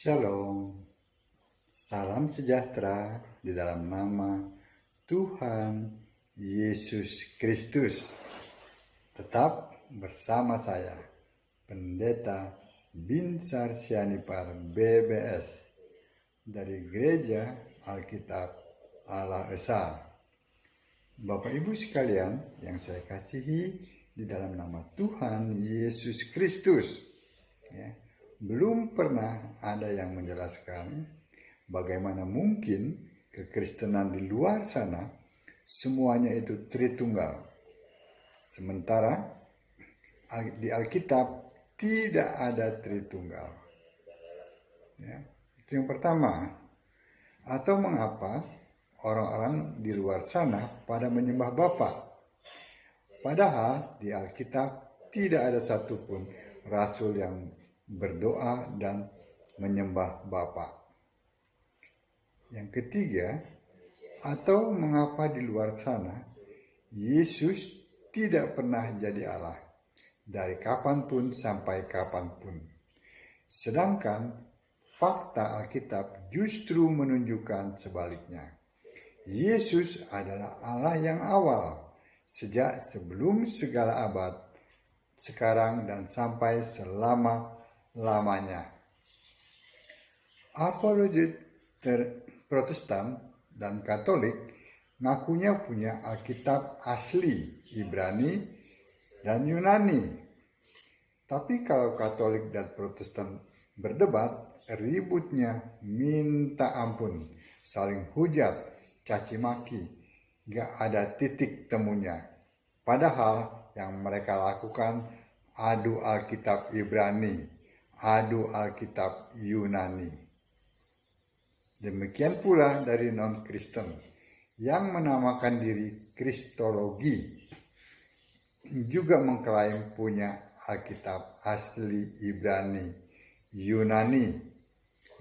Shalom, salam sejahtera di dalam nama Tuhan Yesus Kristus. Tetap bersama saya, Pendeta Binsar Sianipar BBS dari Gereja Alkitab Allah Esa. Bapak Ibu sekalian yang saya kasihi di dalam nama Tuhan Yesus Kristus. Belum pernah ada yang menjelaskan bagaimana mungkin kekristenan di luar sana semuanya itu Tritunggal. Sementara di Alkitab tidak ada Tritunggal. Itu yang pertama. Atau mengapa orang-orang di luar sana pada menyembah Bapa? Padahal di Alkitab tidak ada satupun rasul yang berdoa dan menyembah Bapa. Yang ketiga, atau mengapa di luar sana Yesus tidak pernah jadi Allah dari kapanpun sampai kapanpun. Sedangkan fakta Alkitab justru menunjukkan sebaliknya. Yesus adalah Allah yang awal, sejak sebelum segala abad, sekarang dan sampai selama-lamanya. Apologet Protestan dan Katolik ngakunya punya Alkitab asli Ibrani dan Yunani. Tapi kalau Katolik dan Protestan berdebat, ributnya minta ampun, saling hujat, caci maki, gak ada titik temunya. Padahal yang mereka lakukan adu Alkitab Ibrani, adu Alkitab Yunani. Demikian pula dari non-Kristen yang menamakan diri Kristologi juga mengklaim punya Alkitab asli Ibrani, Yunani,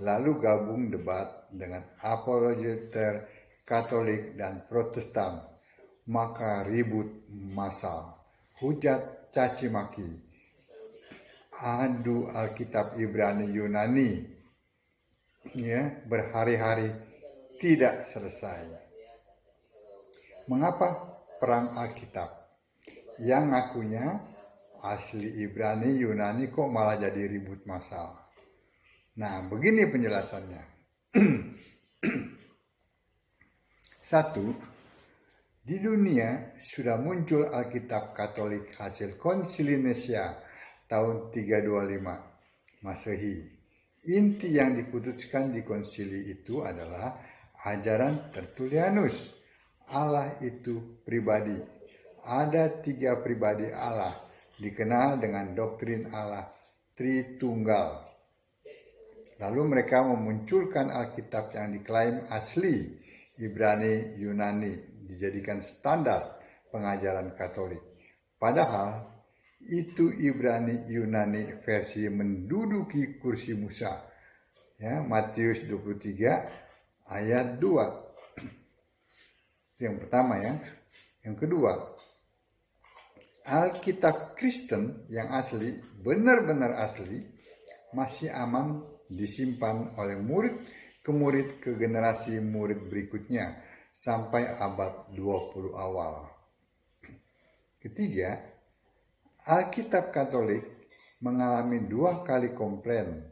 lalu gabung debat dengan apologeter Katolik dan Protestan, maka ribut massal, hujat caci maki, adu Alkitab Ibrani Yunani, berhari-hari tidak selesai. Mengapa perang Alkitab yang ngakunya asli Ibrani Yunani kok malah jadi ribut massal? Nah, begini penjelasannya. Satu, di dunia sudah muncul Alkitab Katolik hasil Konsili Nicea tahun 325 Masehi. Inti yang diputuskan di konsili itu adalah ajaran Tertullianus. Allah itu pribadi. Ada 3 pribadi Allah, dikenal dengan doktrin Allah Tritunggal. Lalu mereka memunculkan Alkitab yang diklaim asli Ibrani Yunani, dijadikan standar pengajaran Katolik. Padahal itu Ibrani Yunani versi menduduki kursi Musa. Matius 23 ayat 2. Yang pertama ya. Yang kedua, Alkitab Kristen yang asli, benar-benar asli, masih aman disimpan oleh murid ke murid ke generasi murid berikutnya sampai abad 20 awal. Ketiga, Alkitab Katolik mengalami 2 kali komplain,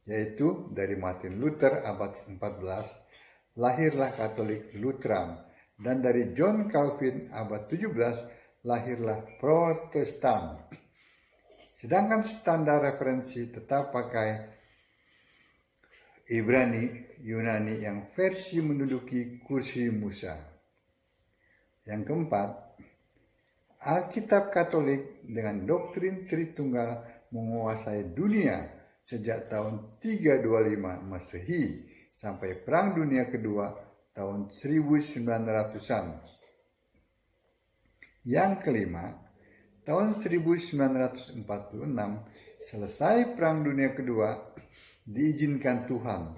yaitu dari Martin Luther abad 14, lahirlah Katolik Lutheran, dan dari John Calvin abad 17, lahirlah Protestan. Sedangkan standar referensi tetap pakai Ibrani Yunani yang versi menduduki kursi Musa. Yang keempat, Alkitab Katolik dengan doktrin Tritunggal menguasai dunia sejak tahun 325 Masehi sampai Perang Dunia Kedua tahun 1900-an. Yang kelima, tahun 1946 selesai Perang Dunia Kedua, diizinkan Tuhan.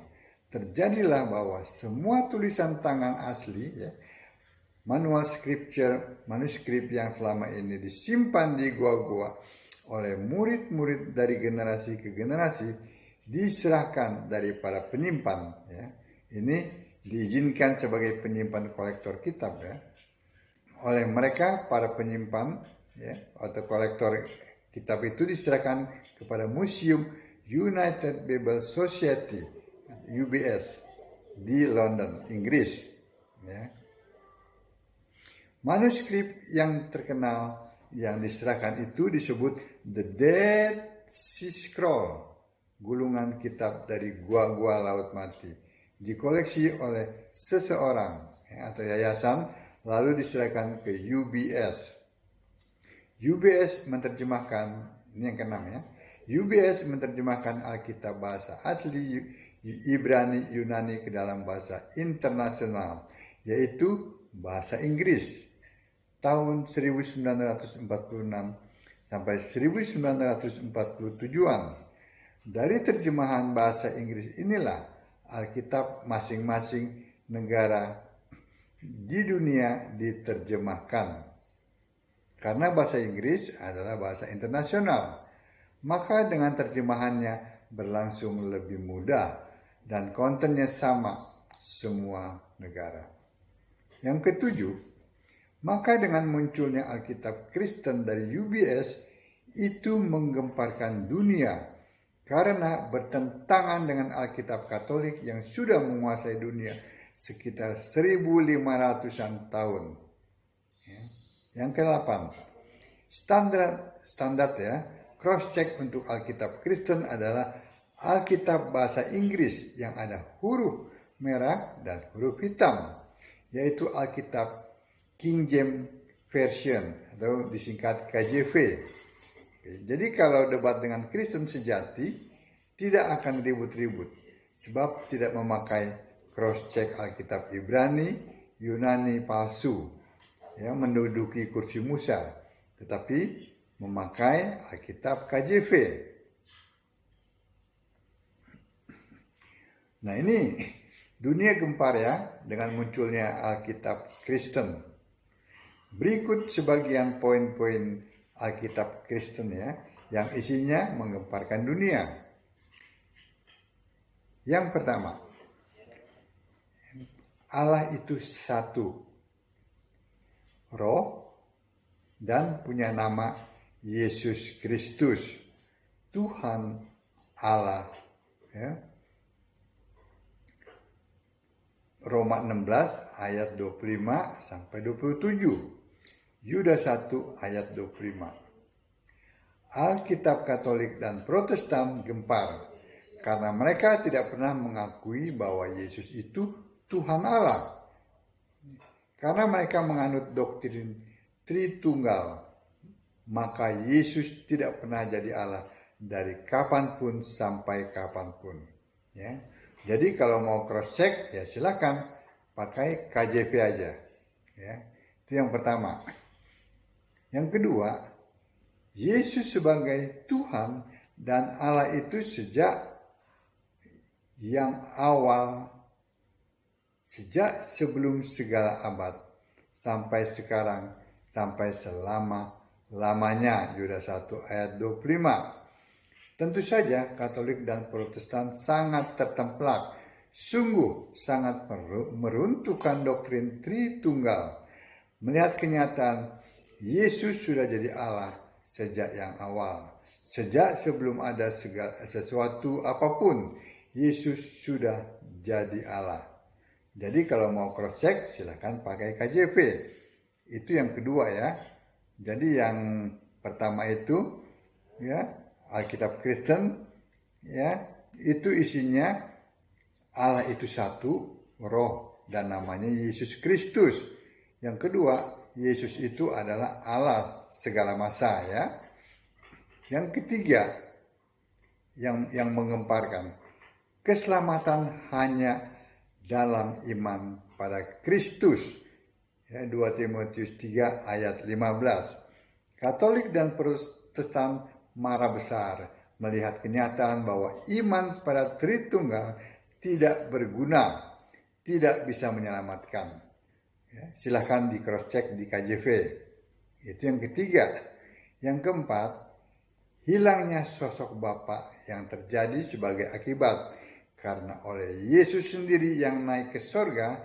Terjadilah bahwa semua tulisan tangan asli, manual scripture, manuskrip yang selama ini disimpan di gua-gua oleh murid-murid dari generasi ke generasi, diserahkan dari para penyimpan, ya. Ini diizinkan sebagai penyimpan kolektor kitab, ya, oleh mereka para penyimpan, ya, atau kolektor kitab itu diserahkan kepada Museum United Bible Society (UBS) di London, Inggris, ya. Manuskrip yang terkenal yang diserahkan itu disebut The Dead Sea Scroll, gulungan kitab dari gua-gua laut mati, dikoleksi oleh seseorang, ya, atau yayasan, lalu diserahkan ke UBS. UBS menerjemahkan, ini yang keenam, ya. UBS menerjemahkan Alkitab bahasa asli Ibrani Yunani ke dalam bahasa internasional, yaitu bahasa Inggris, tahun 1946 sampai 1947-an. Dari terjemahan bahasa Inggris inilah Alkitab masing-masing negara di dunia diterjemahkan. Karena bahasa Inggris adalah bahasa internasional, maka dengan terjemahannya berlangsung lebih mudah dan kontennya sama semua negara. Yang ketujuh, maka dengan munculnya Alkitab Kristen dari UBS, itu menggemparkan dunia karena bertentangan dengan Alkitab Katolik yang sudah menguasai dunia sekitar 1.500-an tahun. Yang ke-8, standar ya, cross-check untuk Alkitab Kristen adalah Alkitab bahasa Inggris yang ada huruf merah dan huruf hitam, yaitu Alkitab King James Version atau disingkat KJV. Jadi kalau debat dengan Kristen sejati tidak akan ribut-ribut sebab tidak memakai cross-check Alkitab Ibrani, Yunani palsu, ya, menduduki kursi Musa, tetapi memakai Alkitab KJV. Nah, ini dunia gempar, ya, dengan munculnya Alkitab Kristen. Berikut sebagian poin-poin Alkitab Kristen, ya, yang isinya menggemparkan dunia. Yang pertama, Allah itu satu, Roh, dan punya nama Yesus Kristus, Tuhan Allah, ya. Roma 16 ayat 25 sampai 27. Yudas 1 ayat 25. Alkitab Katolik dan Protestan gempar karena mereka tidak pernah mengakui bahwa Yesus itu Tuhan Allah. Karena mereka menganut doktrin Tritunggal, maka Yesus tidak pernah jadi Allah dari kapanpun sampai kapanpun, ya. Jadi kalau mau cross check, ya silakan pakai KJV aja, ya. Itu yang pertama. Yang kedua, Yesus sebagai Tuhan dan Allah itu sejak yang awal, sejak sebelum segala abad sampai sekarang, sampai selama-lamanya. Yudas 1 ayat 25. Tentu saja Katolik dan Protestan sangat tertemplak, sungguh sangat meruntuhkan doktrin Tritunggal. Melihat kenyataan Yesus sudah jadi Allah sejak yang awal. Sejak sebelum ada sesuatu apapun, Yesus sudah jadi Allah. Jadi kalau mau cross check, silakan pakai KJV. Itu yang kedua, ya. Jadi yang pertama itu, ya, Alkitab Kristen, ya, itu isinya Allah itu satu, Roh, dan namanya Yesus Kristus. Yang kedua, Yesus itu adalah Allah segala masa, ya. Yang ketiga, yang menggemparkan, keselamatan hanya dalam iman pada Kristus, ya, 2 Timotius 3 ayat 15. Katolik dan Protestan marah besar melihat kenyataan bahwa iman pada Tritunggal tidak berguna, tidak bisa menyelamatkan. Ya, silahkan di cross check di KJV. Itu yang ketiga. Yang keempat, hilangnya sosok Bapa yang terjadi sebagai akibat. Karena oleh Yesus sendiri yang naik ke sorga,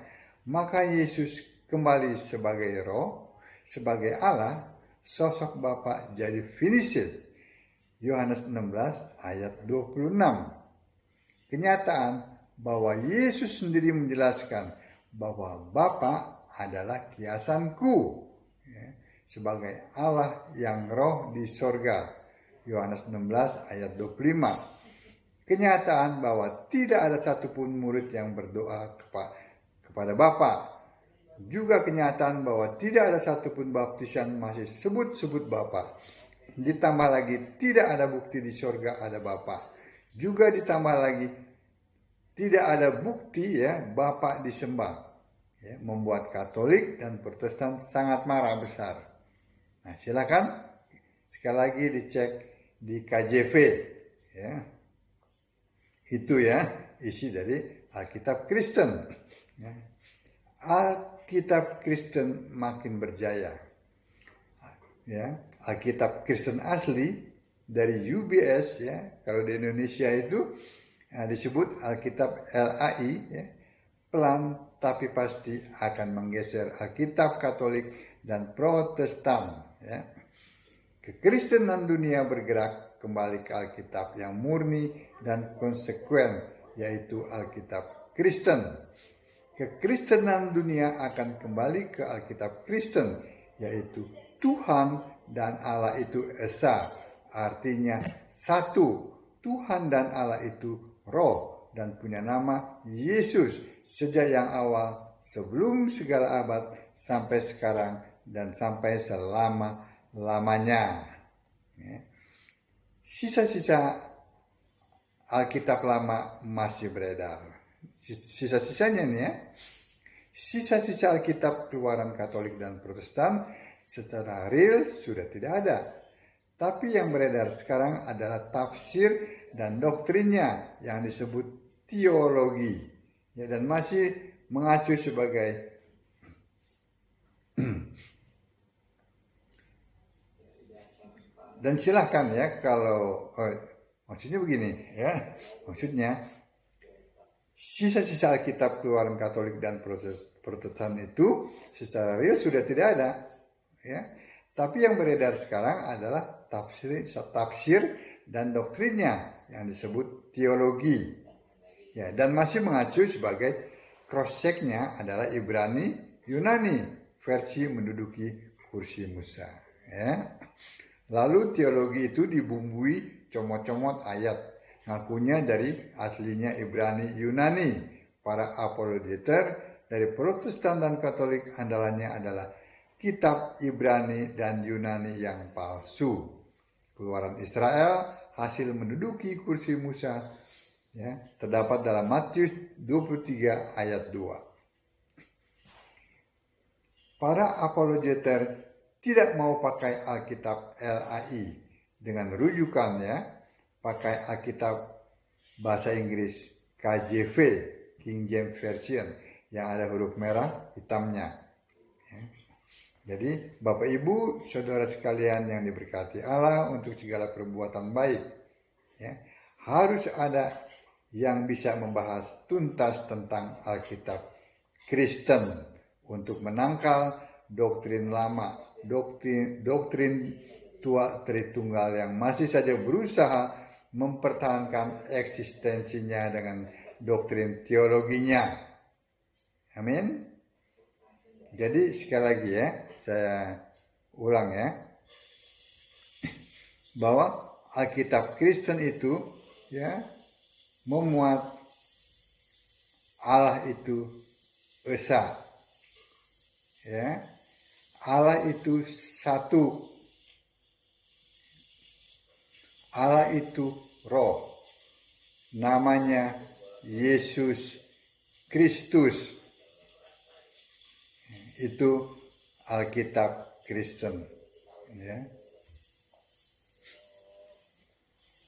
maka Yesus kembali sebagai roh, sebagai Allah, sosok Bapa jadi finished. Yohanes 16 ayat 26. Kenyataan bahwa Yesus sendiri menjelaskan bahwa Bapa adalah kiasanku, sebagai Allah yang roh di sorga. Yohanes 16 ayat 25. Kenyataan bahwa tidak ada satupun murid yang berdoa kepada Bapa. Juga kenyataan bahwa tidak ada satupun baptisan masih sebut-sebut Bapa. Ditambah lagi tidak ada bukti di sorga ada Bapa. Juga ditambah lagi tidak ada bukti Bapa disembah. Membuat Katolik dan Protestan sangat marah besar. Nah, silakan sekali lagi dicek di KJV, itu isi dari Alkitab Kristen. Alkitab Kristen makin berjaya. Alkitab Kristen asli dari UBS, kalau di Indonesia itu disebut Alkitab LAI, pelan tapi pasti akan menggeser Alkitab Katolik dan Protestan. Kekristenan dunia bergerak kembali ke Alkitab yang murni dan konsekuen, yaitu Alkitab Kristen. Kekristenan dunia akan kembali ke Alkitab Kristen, yaitu Tuhan dan Allah itu esa, artinya satu. Tuhan dan Allah itu roh dan punya nama Yesus sejak yang awal, sebelum segala abad, sampai sekarang, dan sampai selama-lamanya. Sisa-sisa Alkitab lama masih beredar. Sisa-sisanya sisa-sisa Alkitab keluaran Katolik dan Protestan secara real sudah tidak ada. Tapi yang beredar sekarang adalah tafsir dan doktrinnya yang disebut teologi. Dan masih mengacu sebagai dan silahkan kalau maksudnya begini maksudnya sisa-sisa Alkitab keluaran Katolik dan Protestan itu secara real sudah tidak ada, tapi yang beredar sekarang adalah tafsir dan doktrinnya yang disebut teologi, dan masih mengacu sebagai cross-check-nya adalah Ibrani Yunani versi menduduki kursi Musa. Lalu teologi itu dibumbui comot-comot ayat, ngakunya dari aslinya Ibrani Yunani. Para apologeter dari Protestan dan Katolik andalannya adalah kitab Ibrani dan Yunani yang palsu. Keluaran Israel hasil menduduki kursi Musa terdapat dalam Matius 23 ayat 2. Para apologeter tidak mau pakai Alkitab LAI dengan rujukannya pakai Alkitab bahasa Inggris KJV, King James Version, yang ada huruf merah hitamnya. Jadi Bapak Ibu saudara sekalian yang diberkati Allah untuk segala perbuatan baik, harus ada yang bisa membahas tuntas tentang Alkitab Kristen untuk menangkal doktrin lama, doktrin tua Tritunggal yang masih saja berusaha mempertahankan eksistensinya dengan doktrin teologinya. Amin. Jadi sekali lagi saya ulang bahwa Alkitab Kristen itu memuat Allah itu esa, Allah itu satu, Allah itu roh, namanya Yesus Kristus. Itu Alkitab Kristen.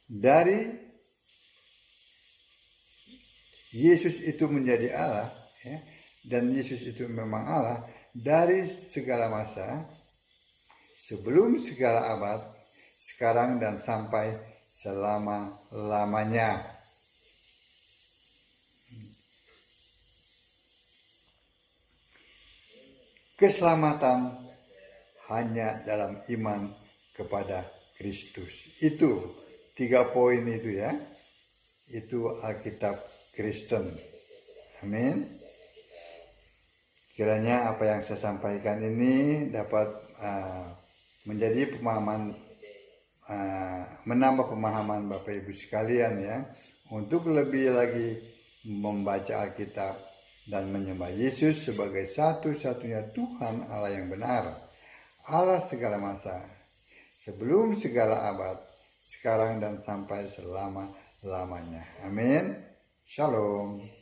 Dari Yesus itu menjadi Allah, dan Yesus itu memang Allah dari segala masa, sebelum segala abad, sekarang dan sampai selama-lamanya. Keselamatan hanya dalam iman kepada Kristus. Itu 3 poin itu ya. Itu Alkitab Kristen. Amin. Kiranya apa yang saya sampaikan ini dapat menjadi pemahaman, menambah pemahaman Bapak Ibu sekalian ya, untuk lebih lagi membaca Alkitab dan menyembah Yesus sebagai satu-satunya Tuhan Allah yang benar, Allah segala masa, sebelum segala abad, sekarang dan sampai selama-lamanya. Amin. Shalom.